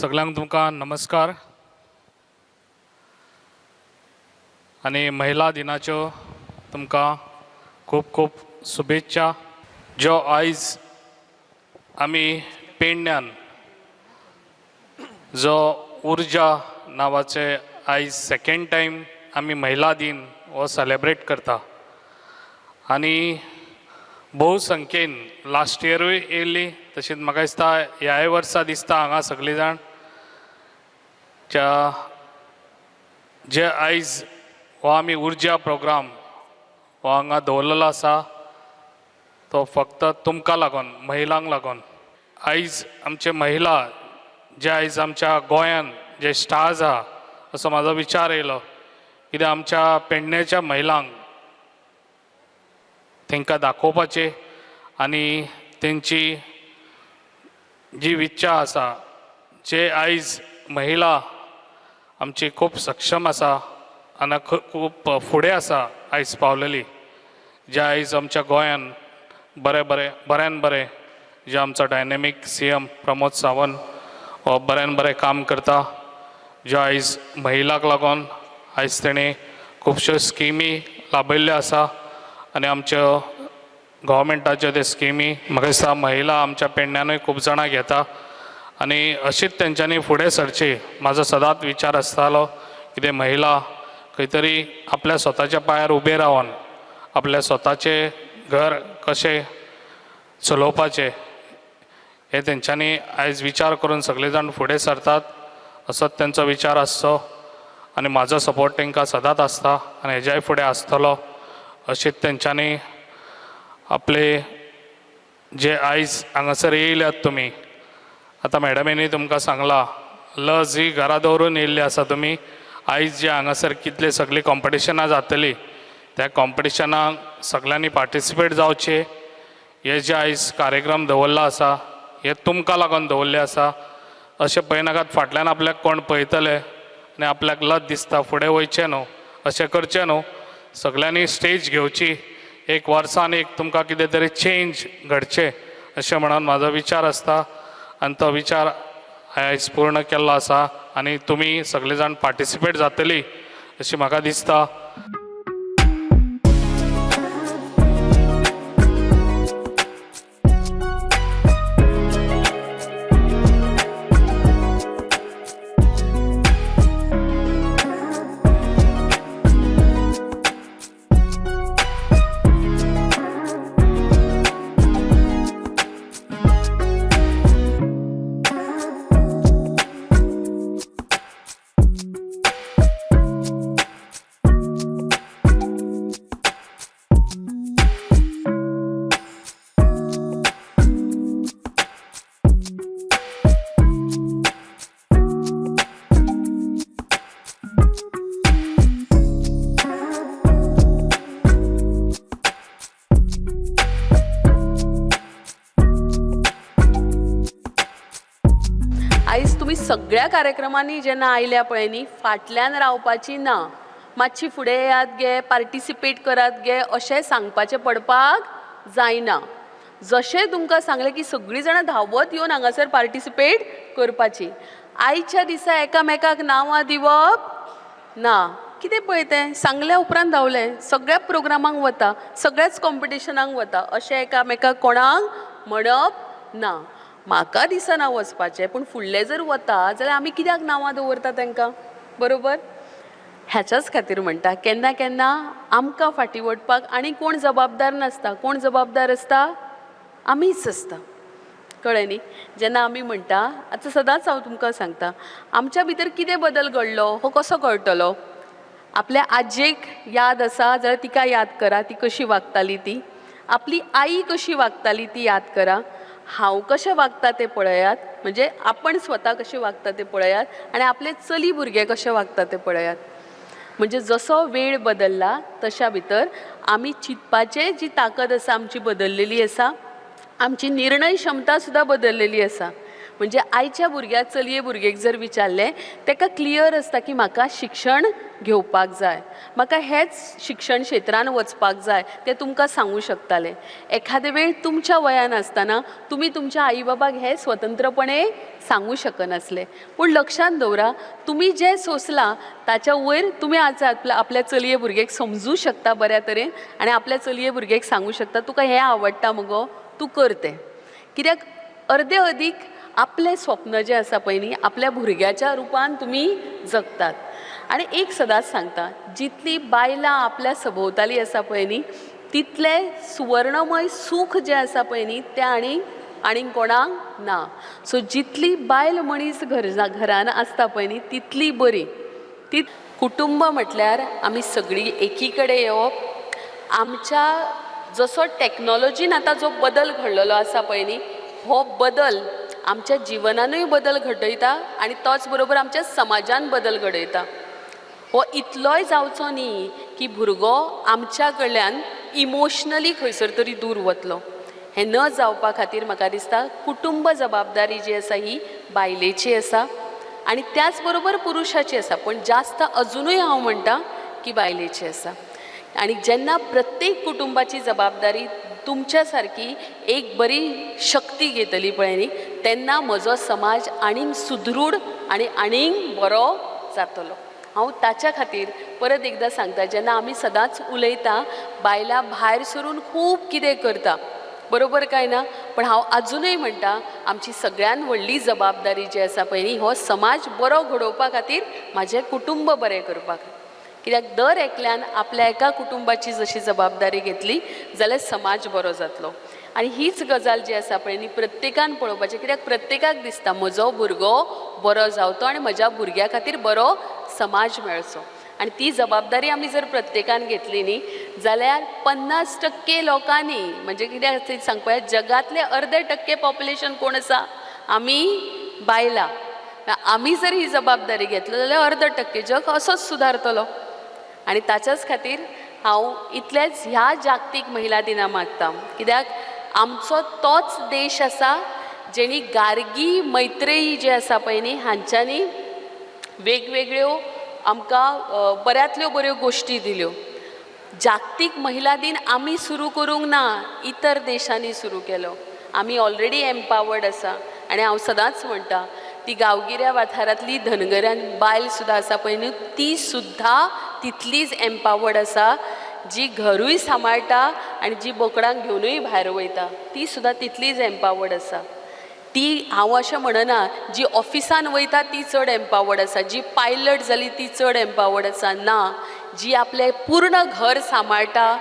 सगळ्यांक तुमकां नमस्कार आणि महिला दिनाच्यो तुमकां खूब खूब शुभेच्छा। जो आयज आमी पेडण्यान जो उर्जा नावाचे आयज सेकंड टायम आमी महिला दिन हो सेलेब्रेट करता आणि भोवसंख्येन लास्ट इयरूय येयल्ली तशीच म्हाका दिसता ह्याय वर्सा दिसता हांगा सगळीं जाण जे आयज हो आमी उर्जा प्रोग्राम हो हांगा दवरलेलो आसा तो फक्त तुमकां लागून महिलांक लागून। आयज आमचे महिला जे आयज आमच्या गोंयान जे स्टार्स आहा असो म्हाजो विचार येयलो, कित्याक आमच्या पेडण्याच्या महिलांक तांकां दाखोवपाचें आनी तेंची जी इच्छा आसा, जे आयज महिला आमची खूब सक्षम आसा आनी खूब फुडें आसा आयज पावलेली, जे आयज आमच्या गोंयान बऱ्यान बरें जे आमचो डायनॅमीक CM प्रमोद सावंत हो बऱ्यान बरें काम करता, जो आयज महिलांक लागून आयज तेणें खुबश्यो स्किमी लाभयल्ल्यो आसा आनी आमच्यो गव्हर्मेंटाच्यो ते स्किमी म्हाका दिसता महिला आमच्या पेडण्यानूय खूब जाणां घेता आनी अशीच तेंच्यांनी फुडें सरची म्हाजो सदांच विचार आसतालो, कितें महिला खंय तरी आपल्या स्वताच्या पांयार उबे रावन आपल्या स्वताचें घर कशें चलोवपाचें हे तेंच्यांनी आयज विचार करून सगळे जाण फुडें सरतात असोच तेंचो विचार आसचो आनी म्हाजो सपोर्ट तेंकां सदांच आसता आनी हेज्याय फुडें आसतलो। अशीच तेंच्यांनी आपले जे आयज हांगासर येयल्यात तुमी, आतां मॅडमीनी तुमकां सांगलां लज ही घरा दवरून येयल्ली आसा तुमी, आयज जे हांगासर कितले सगळीं कॉम्पिटिशनां जातलीं त्या कॉम्पिटिशनाक सगळ्यांनी पार्टिसिपेट जावचें। हे जे आयज कार्यक्रम दवरला आसा हे तुमकां लागून दवरल्ले आसा, अशें पळयनाकात फाटल्यान आपल्याक कोण पळयतले आनी आपल्याक लज दिसता फुडें वयचें न्हू, अशें करचें न्हू, सगळ्यांनी स्टेज घेवची, एक वर्सान एक तुमकां कितें तरी चेंज घडचें अशें म्हणून म्हाजो विचार आसता आनी तो विचार आयज पूर्ण केल्लो आसा आनी तुमी सगळे जाण पार्टिसिपेट जातलीं अशें म्हाका दिसता। आयज तुमी सगळ्या कार्यक्रमांनी जेन्ना आयल्या पळय न्ही, फाटल्यान रावपाची ना, मातशी फुडें येयात गे, पार्टिसिपेट करात गे अशें सांगपाचें पडपाक जायना। जशें तुमकां सांगलें की सगळीं जाणां धांवत येवन हांगासर पार्टिसिपेट करपाची। आयच्या दिसा एकामेकाक नांवां दिवप ना, कितें पळय तें सांगल्या उपरांत धांवलें, सगळ्या प्रोग्रामांक वता, सगळ्याच कॉम्पिटिशनांक वता अशें एकामेकाक कोणाक म्हणप ना। म्हाका दिसना वचपाचें, पूण फुडले जर वता जाल्यार आमी कित्याक नांवां दवरता तांकां, बरोबर? ह्याच्याच खातीर म्हणटा केन्ना केन्ना आमकां फाटीं ओडपाक आनी कोण जबाबदार नासता, कोण जबाबदार आसता? आमीच आसता, कळ्ळें न्ही? जेन्ना आमी म्हणटा, आतां सदांच हांव तुमकां सांगता, आमच्या भितर कितें बदल घडलो हो कसो कळटलो? आपल्या आजयेक याद आसा जाल्यार तिका याद करा, ती कशी वागताली ती, आपली आई कशी वागताली ती याद करा, हांव कशें वागता तें पळयात, म्हणजे आपण स्वता कशें वागता तें पळयात आनी आपले चली भुरगे कशें वागता तें पळयात। म्हणजे जसो वेळ बदलला तशा भितर आमी चिंतपाची जी ताकद आसा आमची बदललेली आसा, आमची निर्णय क्षमता सुद्दां बदललेली आसा। म्हणजे आयच्या भुरग्याक चलये भुरगेक जर विचारलें ताका क्लियर आसता की म्हाका शिक्षण घेवपाक जाय, म्हाका हेच शिक्षण क्षेत्रान वचपाक जाय, ते तुमकां सांगूं शकताले. एखादे वेळ तुमच्या वयान आसतना तुमी तुमच्या आई बाबाक हे स्वतंत्रपणे सांगू शकनासले. पूण लक्षात दवरा, तुमी जें सोंसलां ताच्या वयर तुमी आज आपल्या चलये भुरगेक समजूं शकता बऱ्या तरेन आनी आपल्या चलये भुरगेक सांगूं शकता तुका हें आवडटा मुगो, तूं कर तें. कित्याक अर्दे अदीक आपलें स्वप्न जें आसा पळय न्ही, आपल्या भुरग्याच्या रुपान तुमी जगतात. आनी एक सदांच सांगता, जितली बायलां आपल्या सभोवताली आसा पळय न्ही, तितलें सुवर्णमय सूख जें आसा पळय न्ही, तें आनीक कोणाक ना. सो जितली बायल मनीस घरान आसता पळय न्ही, तितली बरी. ती कुटुंब म्हटल्यार आमी सगळीं एकी कडेन येवप. आमच्या जसो टॅक्नॉलॉजीन आतां जो बदल घडलेलो आसा पळय न्ही, हो बदल आमच्या जिवनानूय बदल घडयता आनी तोच बरोबर आमच्या समाजान बदल घडयता. हो इतलोय जावचो न्ही की भुरगो आमच्या कडल्यान इमोशनली खंयसर तरी दूर वतलो. हें न जावपा खातीर म्हाका दिसता कुटुंब जबाबदारी जी आसा ही बायलेची आसा आनी त्याच बरोबर पुरुशाची आसा, पण जास्त अजुनूय हांव म्हणटा की बायलेची आसा. आनी जेन्ना प्रत्येक कुटुंबाची जबाबदारी तुमच्या सारकी एक बरी शक्ती घेतली पळय न्ही, तेन्ना म्हजो समाज आनीक सुदृढ आनी आनीक बरो जातलो. हांव ताच्या खातीर परत एकदां सांगता, जेन्ना आमी सदांच उलयता बायलां भायर सरून खूब कितें करता, बरोबर काय ना, पण हांव अजुनूय म्हणटा आमची सगळ्यान व्हडली जबाबदारी जी आसा पळय न्ही, हो समाज बरो घडोवपा खातीर, म्हाजें कुटुंब बरें करपाक. कित्याक दर एकल्यान आपल्या एका कुटुंबाची जशी जबाबदारी घेतली जाल्यार समाज बरो जातलो. आनी हीच गजाल जी आसा पळय न्ही, प्रत्येकान पळोवपाचें. कित्याक प्रत्येकाक दिसता म्हजो भुरगो बरो जावचो आनी म्हज्या भुरग्या खातीर बरो समाज मेळचो. आनी ती जबाबदारी आमी जर प्रत्येकान घेतली न्ही, जाल्यार 50% लोकांनी, म्हणजे कित्याक सांगपा जगातले अर्दे टक्के पॉप्युलेशन कोण आसा, आमी बायलां. आमी जर ही जबाबदारी घेतली जाल्यार अर्द टक्के जग असोच सुदारतलो. आनी ताच्याच खातीर हांव इतलेंच ह्या जागतीक महिला दिना मागता. कित्याक आमचो तोच देश आसा जेणी गार्गी मैत्रेयी जे आसा पळय न्ही, हांच्यांनी वेगवेगळ्यो आमकां बऱ्यांतल्यो बऱ्यो गोश्टी दिल्यो. जागतीक महिला दिन आमी सुरू करूंक ना, इतर देशांनी सुरू केलो. आमी ऑलरेडी एम्पावर्ड आसा. आनी हांव सदांच म्हणटा, ती गांवगिऱ्या वाठारांतली धनगरान बायल सुद्दां आसा पळय न्ही, ती सुद्दां तितलीच एम्पावर्ड आसा. जी घरूय सांबाळटा आनी जी बोकडांक घेवनूय भायर वयता, ती सुद्दां तितलीच एम्पावर्ड आसा. ती हांव अशें म्हणना जी ऑफिसान वयता ती चड एम्पावर्ड आसा, जी पायलट जाली ती चड एम्पावर्ड आसा. ना, जी आपलें पूर्ण घर सांबाळटा,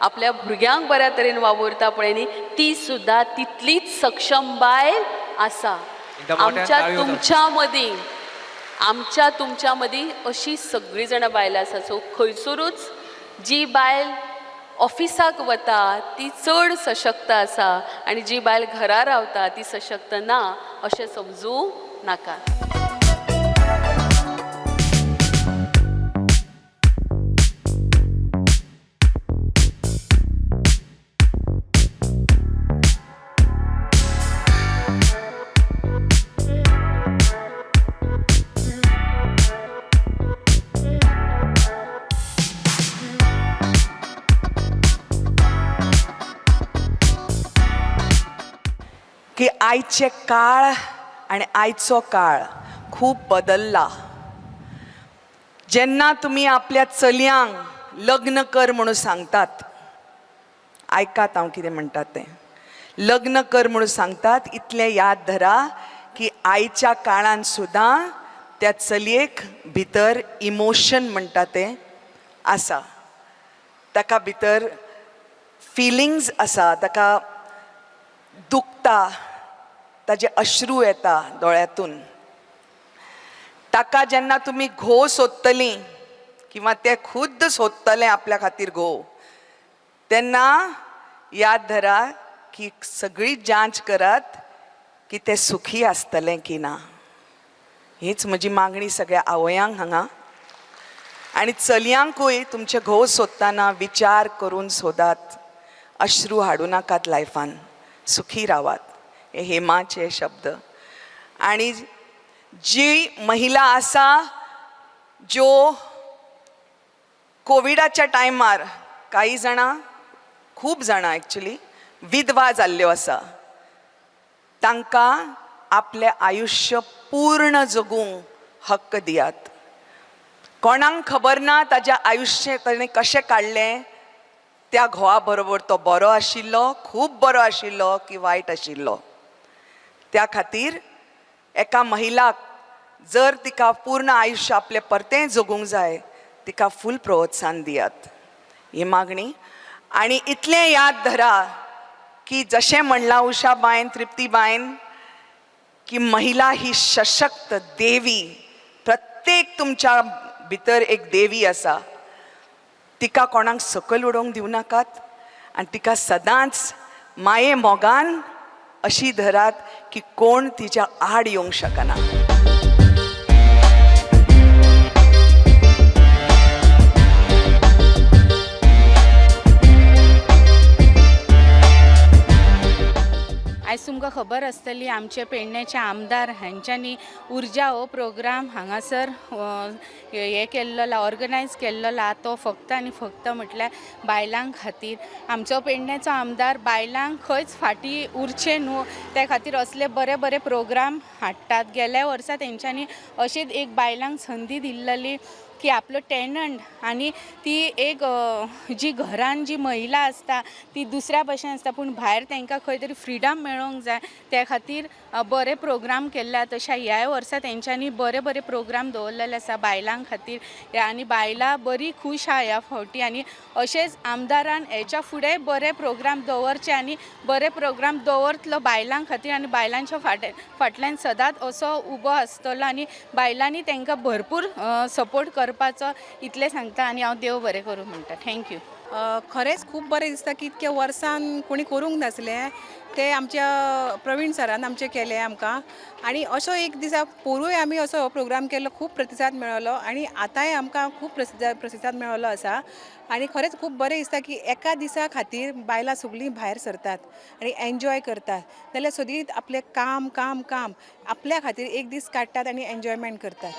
आपल्या भुरग्यांक बऱ्या तरेन वावरता पळय न्ही, ती सुद्दां तितलीच सक्षम बायल आसा. आमच्या तुमच्या मदीं अशी सगळीं जाणां बायलां आसा. सो खंयसरूच जी बायल ऑफिसाक वता ती चड सशक्त आसा आनी जी बायल घरा रावता ती सशक्त ना, अशें समजूं नाका. की आयचे काळ आणि आयचो काळ खूब बदलला. जेन्ना तुम्ही आपल्या चलयांक लग्न कर म्हणून सांगतात, आयकात हांव कितें म्हणटा तें, लग्न कर म्हणून सांगतात, इतलें याद धरा की आयच्या काळान सुद्दां त्या चलयेक भितर इमोशन म्हणटा तें आसा. ताका भितर फिलिंग्स आसा, ताका दुखता, ताजे अश्रू येता दोळ्यांतून. ताका जेन्ना तुमी घोव सोदतलीं किंवा ते खुद्द सोदतले आपल्या खातीर घोव, तेन्ना याद धरा की सगळी जांच करात की ते सुखी आसतलें की ना. हीच म्हजी मागणी सगळ्या आवयांक हांगा. आनी चलयांकूय तुमचे घोव सोदतना विचार करून सोदात, अश्रू हाडूं नाकात लायफान, सुखी रावात. हे हेमाचे शब्द. आणि जी महिला आसा ज्यो कोविडाच्या टायमार काही जाणां, खूब जाणां एक्चुली विधवा जाल्ल्यो आसा, तांकां आपलें आयुश्य पूर्ण जगूंक हक्क दियात. कोणाक खबर ना ताजें आयुश्य ताणें कशें काडलें, त्या घोवा बरोबर तो बरो आशिल्लो, खूब बरो आशिल्लो की वायट आशिल्लो. त्या खातीर एका महिलाक जर तिका पूर्ण आयुश्य आपलें परतें जगूंक जाय, तिका फूल प्रोत्साहन दियात, ही मागणी. आनी इतलें याद धरा की जशें म्हणलां उषाबायन, तृप्तीबायन, की महिला ही सशक्त देवी, प्रत्येक तुमच्या भितर एक देवी आसा, तिका कोणाक सकयल उडोवंक दिवं नाकात आनी तिका सदांच माये मोगान अशी धरात की कोण तिच्या आड येवंक शकना. आयज तुमकां खबर आसतली आमचे पेडणेचे आमदार हांच्यांनी उर्जा हो प्रोग्राम हांगासर हे केल्लो, ऑर्गनायज केल्लो. तो फक्त आनी फक्त म्हटल्यार बायलां खातीर. आमचो पेडणेचो आमदार बायलांक खंयच फाटीं उरचे न्हू, त्या खातीर असले बरे बरे प्रोग्राम हाडटात. गेल्या वर्सा तेंच्यांनी अशीच एक बायलांक संदी दिल्ली की आपलो टॅनंट आनी ती एक जी घरान जी महिला आसता ती दुसऱ्या भशेन आसता, पूण भायर तांकां खंय तरी फ्रिडम मेळोंक जाय, त्या खातीर बरे प्रोग्राम केल्ले. तशें ह्या वर्सा तेंच्यांनी बरे बरे प्रोग्राम दवरलेले आसा बायलां खातीर आनी बायलां बरी खूश आहा ह्या फावटी. आनी अशेंच आमदारान हेच्या फुडें बरे प्रोग्राम दवरचे आनी बरे प्रोग्राम दवरतलो बायलां खातीर आनी बायलांच्या फाटल्यान सदांच असो उबो आसतलो आनी बायलांनी तांकां भरपूर सपोर्ट करपाचो, इतलें सांगता आनी हांव देव बरें करूं म्हणटा. थँक्यू. खरेंच खूब बरें दिसता की इतके वर्सान कोणी करूंक नासलें ते आमच्या प्रवीण सरान आमचे केले आमकां. आनी असो एक दिसा पोरूय आमी असो प्रोग्राम केल्लो, खूब प्रतिसाद मेळ्ळो आनी आतांय आमकां खूब प्रतिसाद मेळ्ळो आसा. आनी खरेंच खूब बरें दिसता की एका दिसा खातीर बायलां सगळीं भायर सरतात आनी एन्जॉय करतात. नाल्यार सदींच आपलें काम काम काम आपल्या खातीर एक दीस काडटात आनी एन्जॉयमेंट करतात.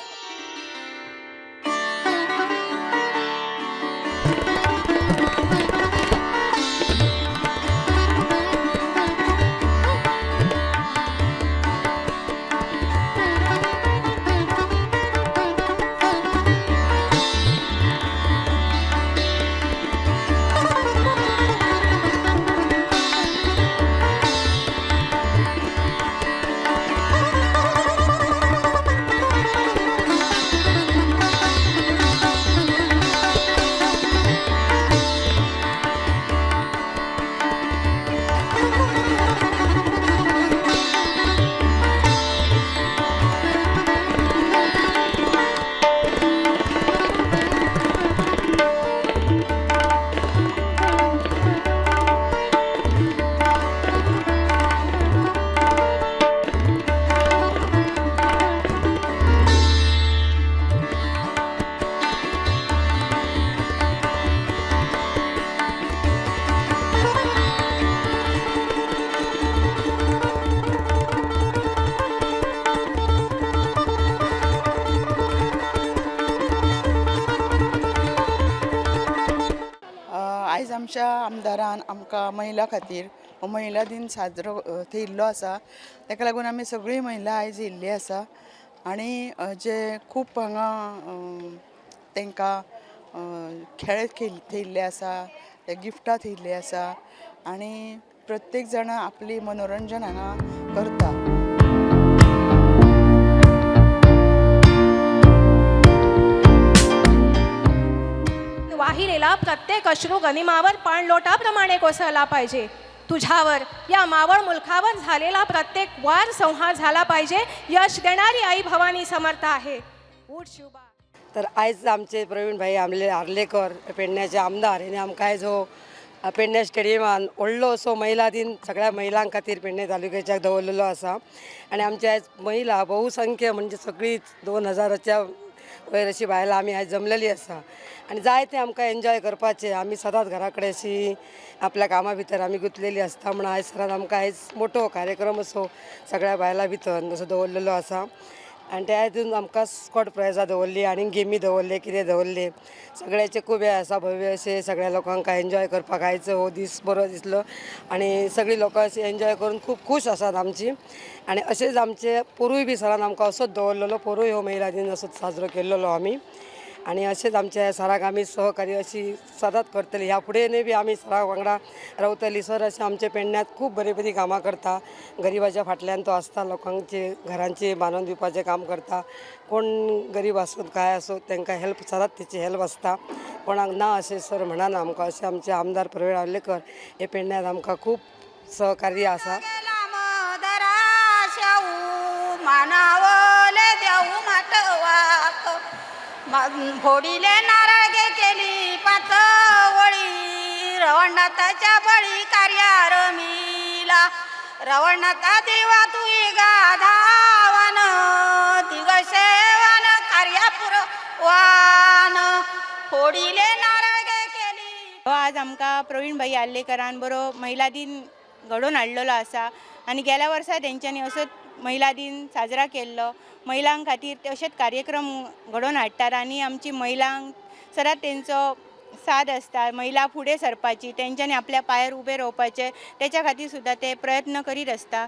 आयज आमच्या आमदारान आमकां महिला खातीर हो महिला दिन साजरो थेयल्लो आसा. ताका लागून आमी सगळीं महिला आयज येयल्ली आसा आनी जे खूब हांगा तांकां खेळ थेयल्ले आसा, ते गिफ्टां थेयल्ली आसा आनी प्रत्येक जाण आपली मनोरंजन हांगा करता. वाहिलेला प्रत्येक अश्रू गनिमावर पाणलोटाप्रमाणे कोसळला पाहिजे. तुझ्यावर या मावळ मुलखावर झालेला प्रत्येक वार संहार झाला पाहिजे. यश देणारी आई भवानी समर्थ आहे. उठ शुभा. तर आयज आमचे प्रवीण भाई आर्लेकर पेडण्याचे आमदार हेणे आमकां आयज हो पेडणे स्टेडियमान व्हडलो असो महिला दिन सगळ्या महिलां खातीर पेडणे तालुक्याच्या दवरलेलो आसा. आनी आमचे आयज महिला बहुसंख्य म्हणजे सगळीच 2000च्या वयर अशी बायलां आमी आयज जमलेली आसा आनी जाय तें आमकां एन्जॉय करपाचें. आमी सदांच घरा कडेन अशी आपल्या कामा भितर आमी गुंतलेली आसता म्हणून आयज सरान आमकां आयज मोठो कार्यक्रम असो सगळ्या बायलां भितर असो दवरलेलो आसा आनी त्या हितून आमकां स्कॉट प्रायजां दवरली आनी गेमी दवरले कितें दवरले सगळ्याचे खूब हे आसा भव्य अशे सगळ्या लोकांक एन्जॉय करपाक आयज हो दीस बरो दिसलो आनी सगळीं लोकां अशी एन्जॉय करून खूब खूश आसात आमची आनी अशेंच आमचे पोरूय बी सरान आमकां असोच दवरलेलो. पोरूय हो महिला दिन असोच साजरो केल्लो आमी आनी अशेंच आमच्या सराक आमी सहकार्य अशी सदांच करतली. ह्या फुडेंय बी आमी सरा वांगडा रावतली. सर अशें आमचे पेडण्यात खूब बरी बरी कामां करता. गरिबाच्या फाटल्यान तो आसता, लोकांचे घरांची बांदून दिवपाचें काम करता. कोण गरीब आसूं काय आसूं तांकां हेल्प सदांच तेची हेल्प आसता. कोणाक ना अशें सर म्हणना आमकां. अशें आमचे आमदार प्रवीण आर्लेकर हे पेडण्यात आमकां खूब सहकार्य आसा. फोडिले नारळ केली पातवळी रवणाताच्या बळी कार्या रमीला रवणाता देवा तुई गाधावन दिगसेवन कार्या पुरवान फोडिले नारळ केली. आज आमकां प्रवीण भाई आर्लेकरान बरो महिला दिन घडोवन हाडलेलो आसा आनी गेल्या वर्सा तेंच्यांनी असोच महिला दिन साजरा केल्लो. महिलां खातीर ते अशेच कार्यक्रम घडोवन हाडटात आनी आमची महिलांक सदांच तेंचो साथ आसता. महिला फुडें सरपाची, तेंच्यांनी आपल्या पांयार उबे रावपाचें तेच्या खातीर सुद्दां ते प्रयत्न करीत आसता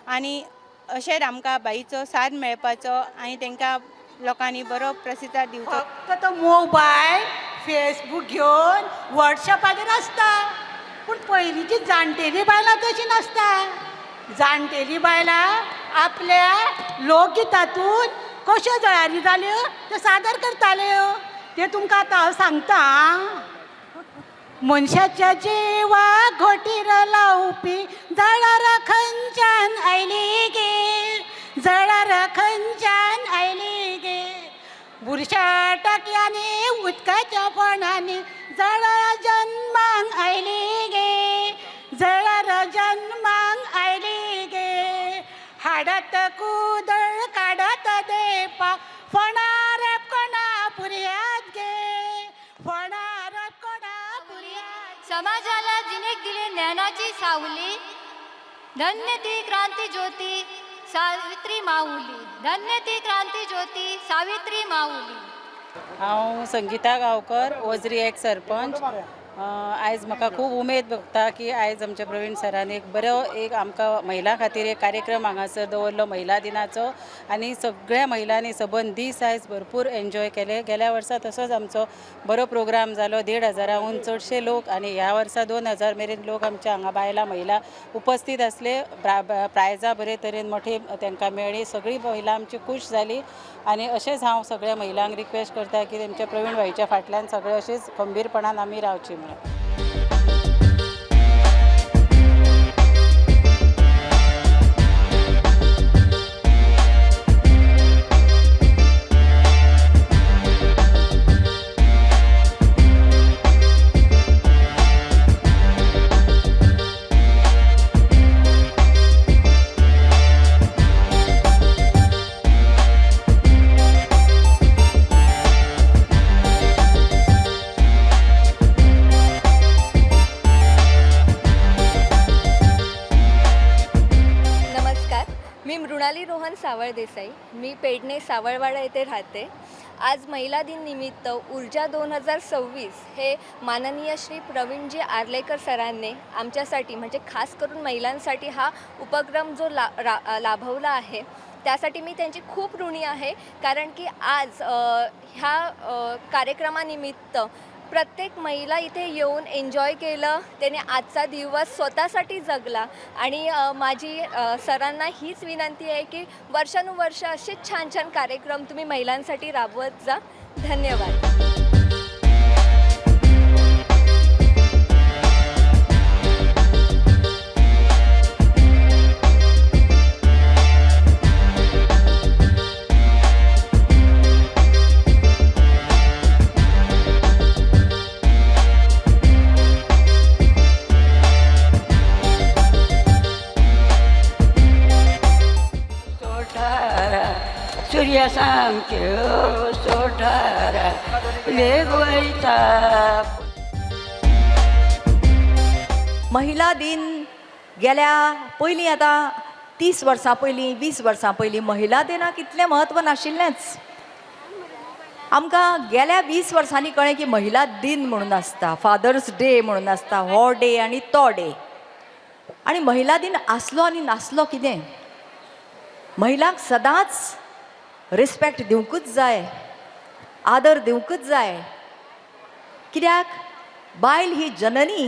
आनी अशेंच आमकां बाईचो साथ मेळपाचो आनी तांकां लोकांनी बरो प्रतिसाद दिवचो. फक्त तो मोबायल फेसबूक घेवन वॉट्सॅपाचेर आसता पूण पयलींची जाणटेली बायलां तशी नासता. जाणटेली बायलां आपल्या लोकगितातून कश्यो जळारी जाल्यो त्यो सादर करताल्यो. ते तुमकां आतां हांव सांगता. मनशाच्या जिवाक घोटीर लावपी जळार खंयच्यान आयली गे जळार खंयच्यान आयली गे बुरश्या टाकयांनी उदकाच्या फोंडांनी जळार जन्माक आयली गे जळार जन्माक आयली गे हाडत कुदळ काडत देपा फोणार कोणा पुर्यात गे फोणार कोणा पुर्यात. समाजाला जिनेक दिले ज्ञानाची सावली धन्य ती क्रांती ज्योती सावित्री माऊली धन्य ती क्रांती ज्योती सावित्री माऊली. हांव संगीता गांवकर ओजरी एक सरपंच. आयज म्हाका खूब उमेद भोगता की आयज आमच्या प्रवीण सरान एक बरो एक आमकां महिलां खातीर एक कार्यक्रम हांगासर दवरलो महिला दिनाचो आनी सगळ्या महिलांनी सबंद दीस आयज भरपूर एन्जॉय केले. गेल्या वर्सा तसोच आमचो बरो प्रोग्राम जालो. 1,500हून चडशे लोक आनी ह्या वर्सा 2,000 मेरेन लोक आमच्या हांगा बायलां महिला उपस्थित आसले. प्रायजां बरे तरेन मोठी तांकां मेळ्ळी. सगळीं महिला आमची खूश जाली आनी अशेंच हांव सगळ्या महिलांक रिक्वेस्ट करता की तेमच्या प्रवीण भाईच्या फाटल्यान सगळे अशेंच खंबीरपणान आमी रावची म्हणून. सावळ देसाई. मी पेडणे सावळवाडा येथे राहते. आज महिला दिन निमित्त ऊर्जा 2026 हे माननीय श्री प्रवीणजी आर्लेकर सरांनी आमच्यासाठी म्हणजे खास करून महिलांसाठी हा उपक्रम जो लाभवला आहे त्यासाठी मी त्यांची खूप ऋणी आहे. कारण की आज ह्या कार्यक्रमानिमित्त प्रत्येक महिला इथे येऊन एन्जॉय केलं. त्याने आजचा दिवस स्वतःसाठी जगला आणि माझी सरांना हीच विनंती आहे की वर्षानुवर्ष असेच छान छान कार्यक्रम तुम्ही महिलांसाठी राबवत जा. धन्यवाद. सूर्य सामके सोट ओठार वेग वयता. महिला दिन गेल्या पयलीं आतां 30 वर्सां पयलीं 20 वर्सां पयलीं महिला दिनाक इतलें म्हत्व नाशिल्लेंच. आमकां गेल्या 20 वर्सांनी कळ्ळें की महिला दिन म्हणून आसता, फादर्स डे म्हणून आसता, हो डे आनी तो डे. आनी महिला दिन आसलो आनी नासलो कितें, महिलांक सदांच रिस्पेक्ट दिवंकूच जाय, आदर दिवंकूच जाय. कित्याक बायल ही जननी,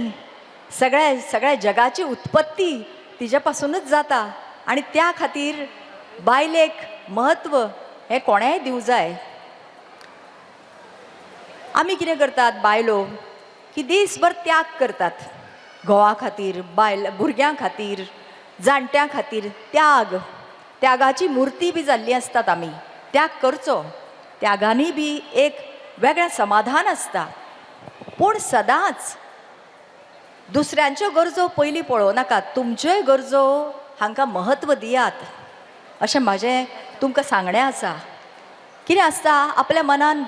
सगळ्या जगाची उत्पत्ती तिच्या पासूनच जाता. आनी त्या खातीर बायलेक म्हत्व हें कोणेंय दिवं जाय. आमी कितें करतात बायलो की दीसभर त्याग करतात घोवा खातीर, भुरग्यां खातीर, जाणट्यां खातीर. त्यागाची मुर्ती बी जाल्ली आसतात आमी. त्याग करचो, त्यागांनी बी एक वेगळें समाधान आसता. पूण सदांच दुसऱ्यांच्यो गरजो पयलीं पळोवं नाकात, तुमच्योय गरजो हांकां महत्व दियात अशें म्हाजें तुमकां सांगणें आसा. कितें आसता आपल्या मनान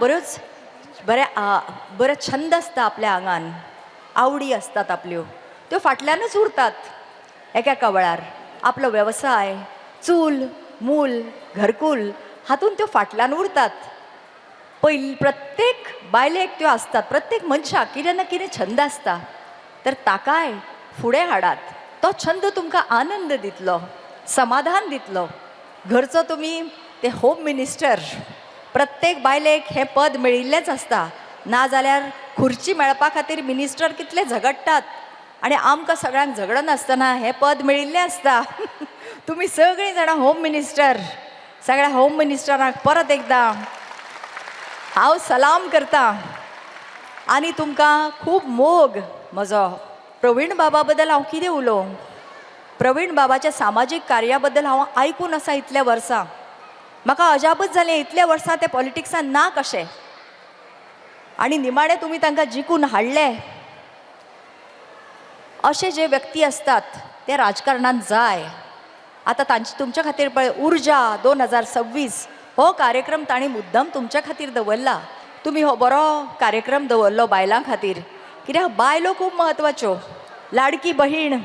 बरे छंद आसता, आपल्या आंगान आवडी आसतात आपल्यो, त्यो फाटल्यानूच उरतात. एका वेळार आपलो वेवसाय, चूल मूल, घरकुल हातून त्यो फाटल्यान उरतात. प्रत्येक बायलेक त्यो आसतात. प्रत्येक मनशाक कितें ना कितें छंद आसता, तर ताकाय फुडें हाडात. तो छंद तुमकां आनंद दितलो, समाधान दितलो. घरचो तुमी ते होम मिनिस्टर, प्रत्येक बायलेक हें पद मेळिल्लेंच आसता. नाजाल्यार खुर्ची मेळपा खातीर मिनिस्टर कितले झगडटात आनी आमकां सगळ्यांक झगडनासतना हें पद मेळिल्लें आसता. तुमी सगळीं जाणां होम मिनिस्टर, सगळ्या होम मिनिस्टरांक परत एकदां हांव सलाम करतां. आनी तुमकां खूब मोग म्हजो. प्रवीण बाबा बद्दल हांव कितें उलोवं. प्रवीण बाबाच्या सामाजीक कार्या बद्दल हांव आयकून आसा इतल्या वर्सां. म्हाका अजापच जालें इतल्या वर्सां ते पॉलिटिक्सान ना कशें. आनी निमाणें तुमी तांकां जिखून हाडले. अशे जे व्यक्ती असतात ते राजकारणांत जाय. आतां तुमच्या खातीर पळय उर्जा 2026 हो कार्यक्रम तांणी मुद्दम तुमच्या खातीर दवरला. तुमी हो बरो कार्यक्रम दवरलो बायलां खातीर. कित्याक बायलो खूब म्हत्वाच्यो. लाडकी बहीण,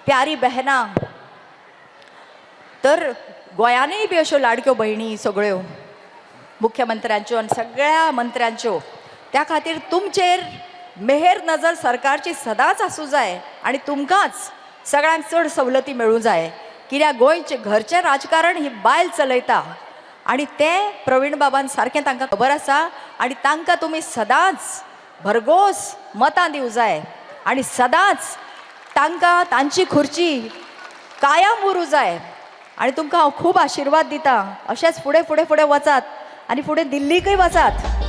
प्यारी बहना, तर गोंयानूय बी अश्यो लाडक्यो भयणी सगळ्यो मुख्यमंत्र्यांच्यो आनी सगळ्या मंत्र्यांच्यो. त्या खातीर तुमचेर मेहेर नजर सरकारची सदांच आसूं जाय आनी तुमकांच सगळ्यांक चड सवलती मेळूं जाय. कित्याक गोंयचें घरचें राजकारण ही बायल चलयता आनी तें प्रवीण बाबान सारकें तांकां खबर आसा. आनी तांकां तुमी सदांच भरघोस मतां दिवं जाय आनी सदांच तांकां तांची खुर्ची कायम उरूं जाय. आनी तुमकां हांव खूब आशिर्वाद दितां. अशेंच फुडें फुडें फुडें वचात आनी फुडें दिल्लीकय वचात.